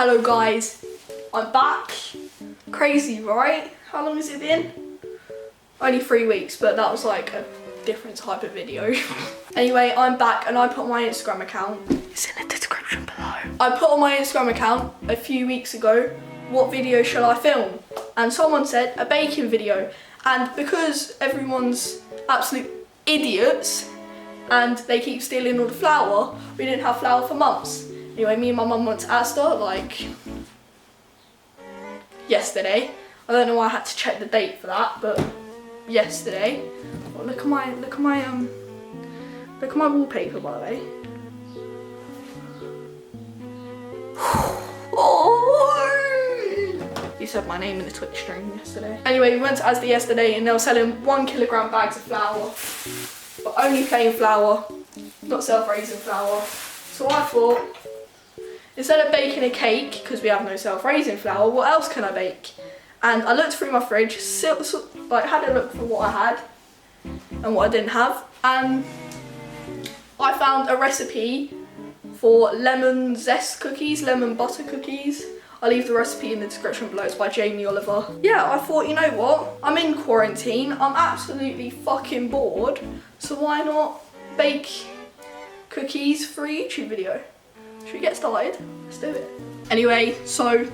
Hello guys, I'm back. Crazy, right? How long has it been? Only 3 weeks, but that was like a different type of video. Anyway, I'm back and I put on my Instagram account. It's in the description below. I put on my Instagram account a few weeks ago, what video shall I film? And someone said a baking video. And because everyone's absolute idiots and they keep stealing all the flour, we didn't have flour for months. Anyway, me and my mum went to Asda like yesterday. I don't know why I had to check the date for that, but yesterday. Oh, look at my wallpaper, by the way. Oh, you said my name in the Twitch stream yesterday. Anyway, we went to Asda yesterday and they were selling 1 kilogram bags of flour, but only plain flour, not self-raising flour. So I thought, instead of baking a cake, because we have no self-raising flour, what else can I bake? And I looked through my fridge, had a look for what I had and what I didn't have, and I found a recipe for lemon zest cookies, lemon butter cookies. I'll leave the recipe in the description below. It's by Jamie Oliver. Yeah, I thought, you know what? I'm in quarantine. I'm absolutely fucking bored. So why not bake cookies for a YouTube video? Should we get started? Let's do it. Anyway, so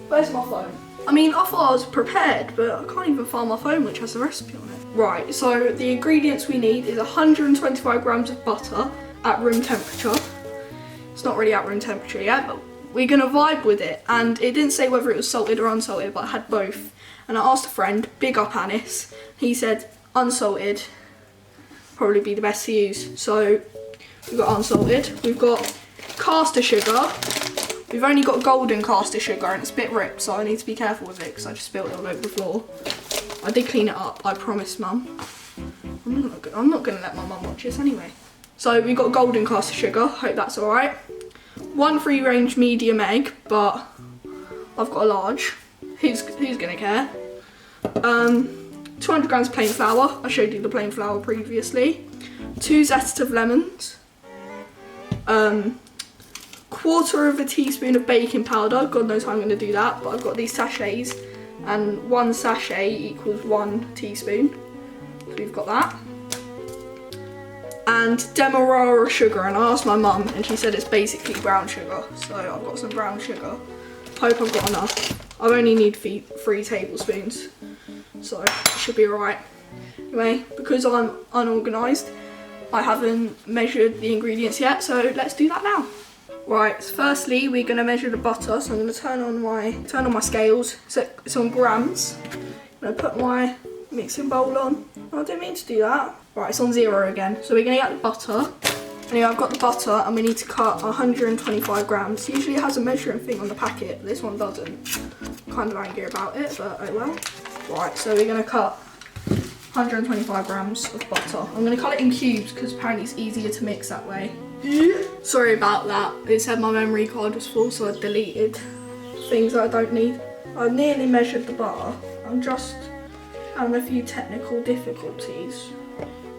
where's my phone? I mean, I thought I was prepared, but I can't even find my phone which has the recipe on it. Right, so the ingredients we need is 125 grams of butter at room temperature. It's not really at room temperature yet, but we're gonna vibe with it. And it didn't say whether it was salted or unsalted, but I had both. And I asked a friend, big up Anis, he said unsalted probably be the best to use. So we've got unsalted, we've got caster sugar. We've only got golden caster sugar and it's a bit ripped, so I need to be careful with it because I just spilled it all over the floor. I did clean it up, I promise, Mum. I'm not gonna let my mum watch this anyway. So we've got golden caster sugar, hope that's alright. 1 free range medium egg, but I've got a large. Who's gonna care? 200 grams plain flour, I showed you the plain flour previously. 2 zest of lemons. 1/4 teaspoon of baking powder, God knows how I'm going to do that, but I've got these sachets and 1 sachet equals 1 teaspoon, so we've got that. And demerara sugar, and I asked my mum and she said it's basically brown sugar, so I've got some brown sugar. Hope I've got enough. I only need 3 tablespoons, so it should be alright. Anyway, because I'm unorganised, I haven't measured the ingredients yet, so let's do that now. Right, so firstly we're going to measure the butter, so I'm going to turn on my scales, so it's on grams. I'm going to put my mixing bowl on. Oh, I didn't mean to do that. Right, it's on 0 again, so we're going to get the butter. Anyway, I've got the butter and we need to cut 125 grams. Usually it has a measuring thing on the packet, but this one doesn't. I'm kind of angry about it, but oh well. Right, so we're going to cut 125 grams of butter. I'm going to cut it in cubes because apparently it's easier to mix that way. Sorry about that. It said my memory card was full, so I deleted things that I don't need. I nearly measured the butter. I'm just having a few technical difficulties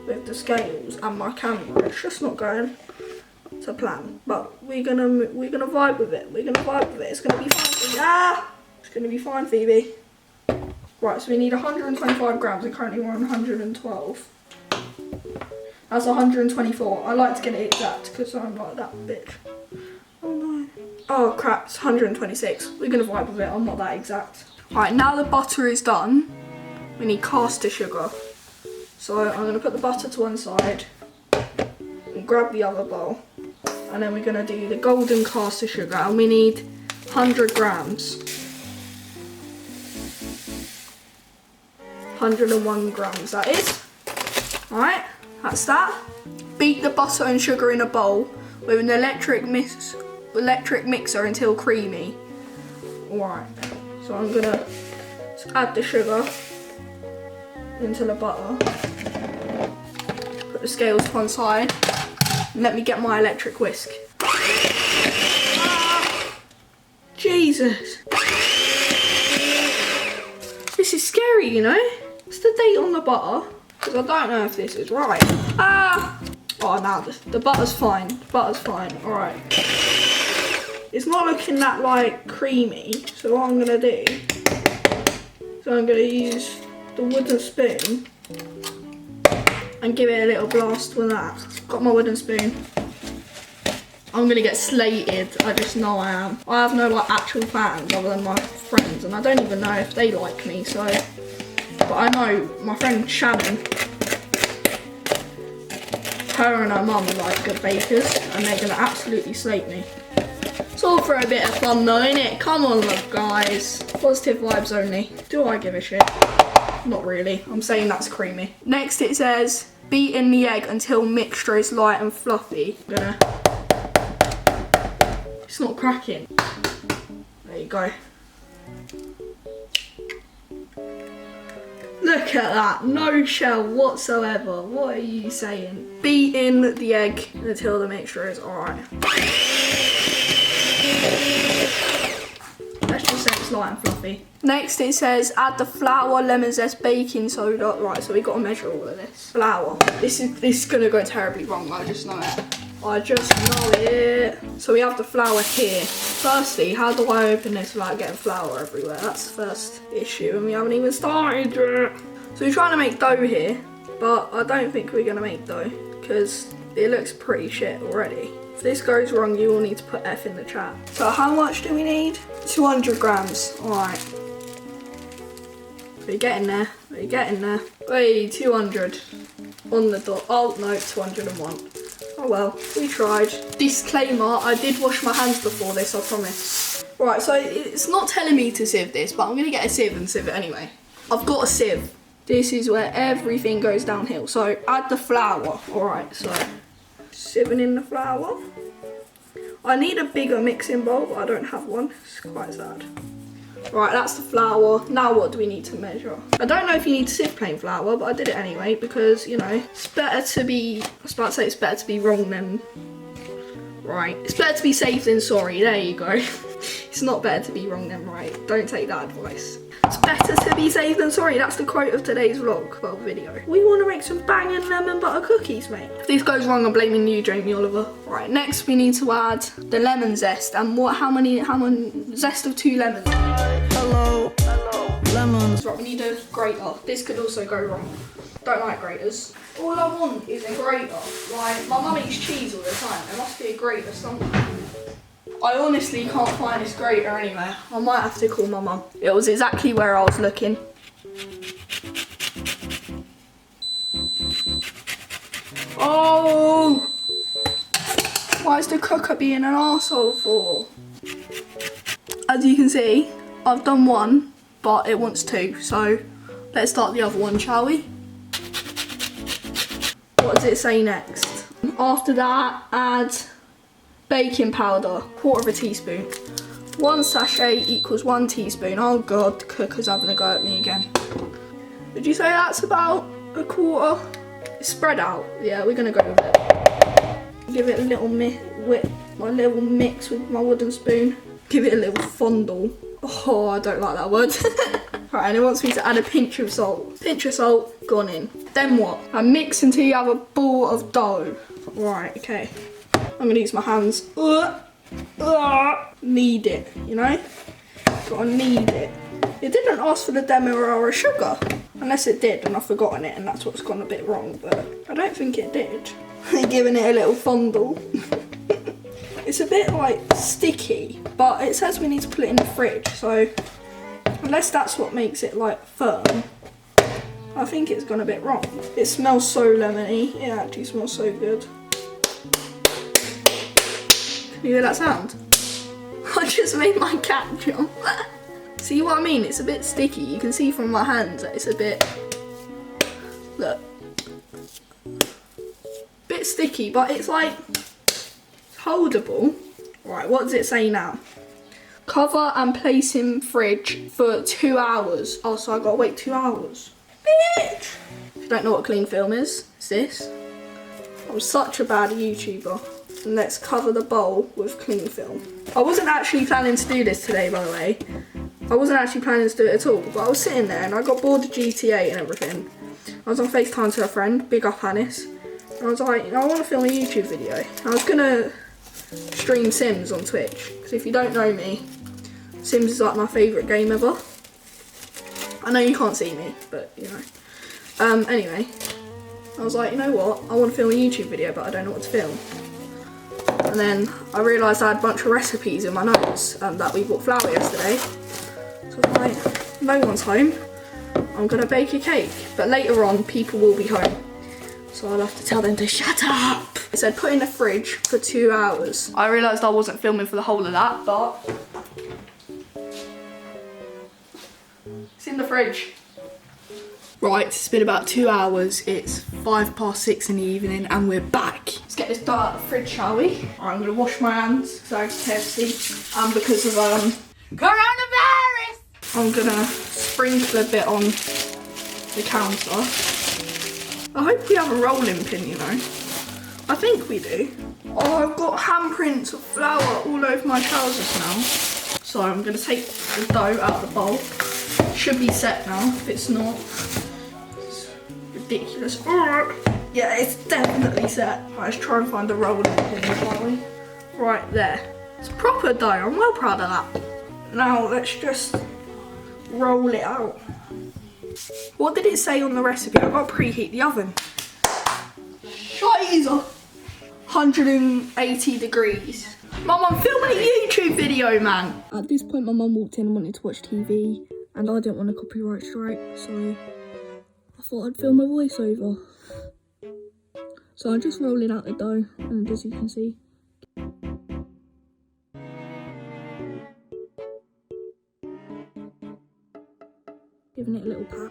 with the scales and my camera. It's just not going to plan. But we're gonna vibe with it. We're gonna vibe with it. It's gonna be fine, Phoebe. Ah! It's gonna be fine, Phoebe. Right, so we need 125 grams and currently we're on 112. That's 124. I like to get it exact because I'm like that bitch. Oh no. Oh crap, it's 126. We're gonna vibe with it, I'm not that exact. Right, now the butter is done, we need caster sugar. So I'm gonna put the butter to one side and grab the other bowl. And then we're gonna do the golden caster sugar and we need 100 grams. 101 grams that is. Alright. That's that. Beat the butter and sugar in a bowl with an electric mixer until creamy. Alright, so I'm gonna add the sugar into the butter. Put the scales to one side. And let me get my electric whisk. Ah, Jesus. This is scary, you know? What's the date on the butter? Because I don't know if this is right. Ah! Oh, now the butter's fine. The butter's fine. Alright. It's not looking that like creamy. So what I'm gonna do, so I'm gonna use the wooden spoon and give it a little blast with that. Got my wooden spoon. I'm gonna get slated, I just know I am. I have no like actual fans other than my friends, and I don't even know if they like me, so. But I know my friend Shannon, her and her mum are like good bakers, and they're gonna absolutely slate me. It's all for a bit of fun though, innit? Come on, look, guys. Positive vibes only. Do I give a shit? Not really. I'm saying that's creamy. Next it says, beat in the egg until mixture is light and fluffy. I'm gonna... It's not cracking. There you go. Look at that, no shell whatsoever. What are you saying? Beat in the egg until the mixture is alright. Let's just say it's light and fluffy. Next it says add the flour, lemon zest, baking soda. Right, so we got to measure all of this. Flour. This is gonna go terribly wrong, I just know it. I just know it. So we have the flour here. Firstly, how do I open this without getting flour everywhere? That's the first issue, and we haven't even started yet. So we're trying to make dough here, but I don't think we're gonna make dough because it looks pretty shit already. If this goes wrong, you will need to put F in the chat. So how much do we need? 200 grams, all right. We're getting there, we're getting there. Wait, 200 on the dot. Oh no, 201. Oh well, we tried. Disclaimer, I did wash my hands before this, I promise. Right, so it's not telling me to sieve this, but I'm gonna get a sieve and sieve it anyway. I've got a sieve. This is where everything goes downhill. So add the flour. All right, so sieving in the flour. I need a bigger mixing bowl, but I don't have one. It's quite sad. Right, that's the flour. Now what do we need to measure? I don't know if you need to sieve plain flour, but I did it anyway because, you know, it's better to be, I was about to say it's better to be wrong than right. It's better to be safe than sorry. There you go. It's not better to be wrong than right. Don't take that advice. It's better to be safe than sorry. That's the quote of today's vlog, well, video. We want to make some banging lemon butter cookies, mate. If this goes wrong, I'm blaming you, Jamie Oliver. Right, next we need to add the lemon zest. And how many zest of 2 lemons? Hello, lemons. Right, we need a grater. This could also go wrong. Don't like graters. All I want is a grater. Like, my mum eats cheese all the time. There must be a grater somewhere. I honestly can't find this grater anywhere. I might have to call my mum. It was exactly where I was looking. Oh! Why is the cooker being an arsehole for? As you can see, I've done one, but it wants 2. So let's start the other one, shall we? What does it say next? After that, add baking powder, 1/4 teaspoon. 1 sachet equals 1 teaspoon. Oh god, the cooker's having a go at me again. Would you say that's about 1/4? It's spread out. Yeah, we're gonna go with it. Give it a little mix with my wooden spoon. Give it a little fondle. Oh, I don't like that word. Right, and it wants me to add a pinch of salt. Pinch of salt, gone in. Then what? I mix until you have a ball of dough. Right, okay. I'm gonna use my hands. Knead it, you know? Gotta knead it. It didn't ask for the demerara sugar. Unless it did and I've forgotten it and that's what's gone a bit wrong, but I don't think it did. Giving it a little fondle. It's a bit like sticky, but it says we need to put it in the fridge, so unless that's what makes it like firm, I think it's gone a bit wrong. It smells so lemony, it actually smells so good. Can you hear that sound? I just made my cat jump. See what I mean? It's a bit sticky. You can see from my hands that it's a bit, look, bit sticky, but it's like holdable. Right, what does it say now? Cover and place in fridge for 2 hours. Oh, so I gotta wait 2 hours. Bitch! If you don't know what cling film is, it's this. I'm such a bad YouTuber. And let's cover the bowl with cling film. I wasn't actually planning to do this today, by the way. I wasn't actually planning to do it at all, but I was sitting there and I got bored of GTA and everything. I was on FaceTime to a friend, big up Hannes, and I was like, I want to film a YouTube video. I was gonna stream Sims on Twitch. Because if you don't know me, Sims is like my favourite game ever. I know you can't see me, but you know. Anyway, I was like, you know what? I want to film a YouTube video, but I don't know what to film. And then I realised I had a bunch of recipes in my notes that we bought flour yesterday. So I was like, no one's home. I'm going to bake a cake. But later on, people will be home. So I'll have to tell them to shut up. It said put in the fridge for 2 hours. I realised I wasn't filming for the whole of that, but it's in the fridge. Right, it's been about 2 hours. It's 6:05 in the evening and we're back. Let's get this dough out of the fridge, shall we? Right, I'm going to wash my hands because I have KFC and because of coronavirus. I'm going to sprinkle a bit on the counter. I hope we have a rolling pin, you know. I think we do. Oh, I've got handprints of flour all over my trousers now. So I'm going to take the dough out of the bowl. It should be set now. If it's not, it's ridiculous. Yeah, it's definitely set. Right, let's try and find the rolling pin, shall we? Right there. It's proper dough. I'm well proud of that. Now let's just roll it out. What did it say on the recipe? I've got to preheat the oven. Scheiße. 180 degrees. Mum, I'm filming a YouTube video, man. At this point, my mum walked in and wanted to watch TV, and I didn't want a copyright strike, so I thought I'd film a voiceover. So I'm just rolling out the dough, and as you can see, giving it a little pat.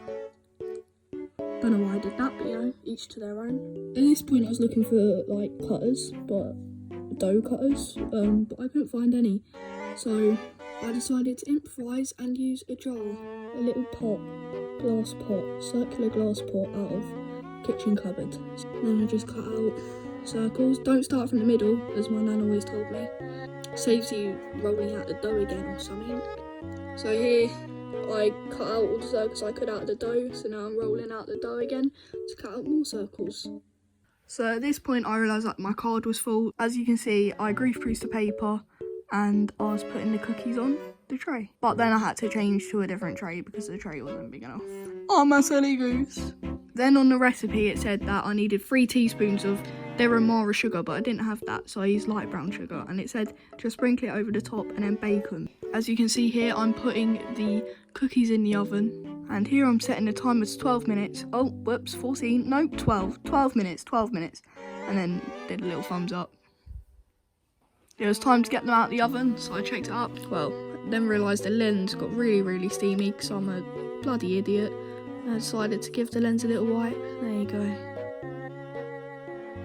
Don't know why I did that, but you know, each to their own. At this point I was looking for like cutters, but dough cutters, but I couldn't find any. So I decided to improvise and use a jar, a little pot, glass pot, circular glass pot out of kitchen cupboard. And then I just cut out circles. Don't start from the middle, as my nan always told me. Saves you rolling out the dough again or something. So here, I cut out all the circles I could out of the dough, so now I'm rolling out the dough again to cut out more circles. So at this point I realised that my card was full. As you can see, I grease-proofed the paper and I was putting the cookies on the tray. But then I had to change to a different tray because the tray wasn't big enough. Oh, my silly goose. Then on the recipe it said that I needed 3 teaspoons of Deramara sugar, but I didn't have that, so I used light brown sugar. And it said just sprinkle it over the top and then bake them. As you can see here, I'm putting the cookies in the oven. And here I'm setting the timer to 12 minutes. Oh, whoops, 14, no, 12. 12 minutes. And then did a little thumbs up. It was time to get them out of the oven, so I checked it up. Well, then realised the lens got really steamy because I'm a bloody idiot. And I decided to give the lens a little wipe. There you go.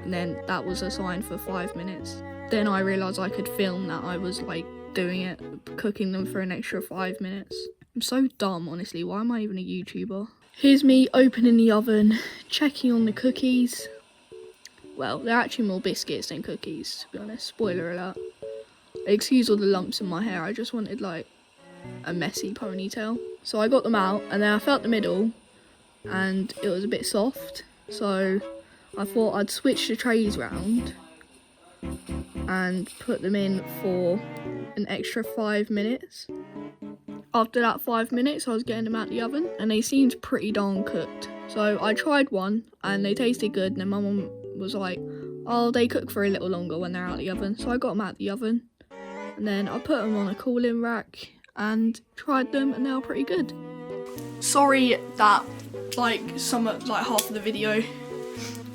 And then that was a sign for 5 minutes. Then I realised I could film that I was like doing it, cooking them for an extra 5 minutes. I'm so dumb, honestly. Why am I even a YouTuber? Here's me opening the oven, checking on the cookies. Well, they're actually more biscuits than cookies, to be honest. Spoiler alert. Excuse all the lumps in my hair. I just wanted like a messy ponytail. So I got them out and then I felt the middle and it was a bit soft. So I thought I'd switch the trays round and put them in for an extra 5 minutes. After that 5 minutes, I was getting them out the oven and they seemed pretty darn cooked. So I tried one and they tasted good, and then my mum was like, oh, they cook for a little longer when they're out the oven. So I got them out the oven and then I put them on a cooling rack and tried them and they were pretty good. Sorry that like half of the video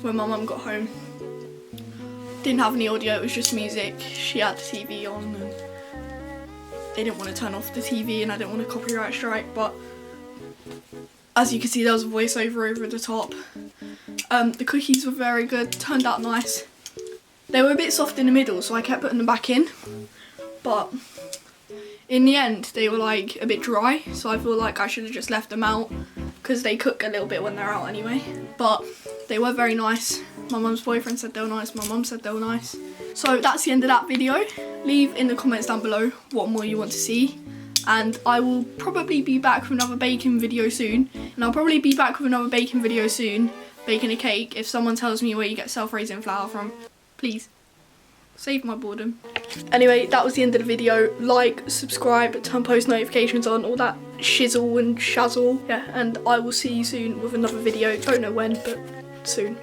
when my mum got home didn't have any audio, it was just music. She had the TV on and they didn't want to turn off the TV and I didn't want a copyright strike, but as you can see there was a voiceover over the top. The cookies were very good, turned out nice. They were a bit soft in the middle, so I kept putting them back in, but in the end they were like a bit dry, so I feel like I should have just left them out because they cook a little bit when they're out anyway. But they were very nice. My mum's boyfriend said they were nice, my mum said they were nice. So that's the end of that video. Leave in the comments down below what more you want to see. And I will probably be back with another baking video soon. And I'll probably be back with another baking video soon, baking a cake, if someone tells me where you get self-raising flour from. Please. Save my boredom. Anyway, that was the end of the video. Like, subscribe, turn post notifications on, all that shizzle and shazzle. Yeah, and I will see you soon with another video. Don't know when, but soon.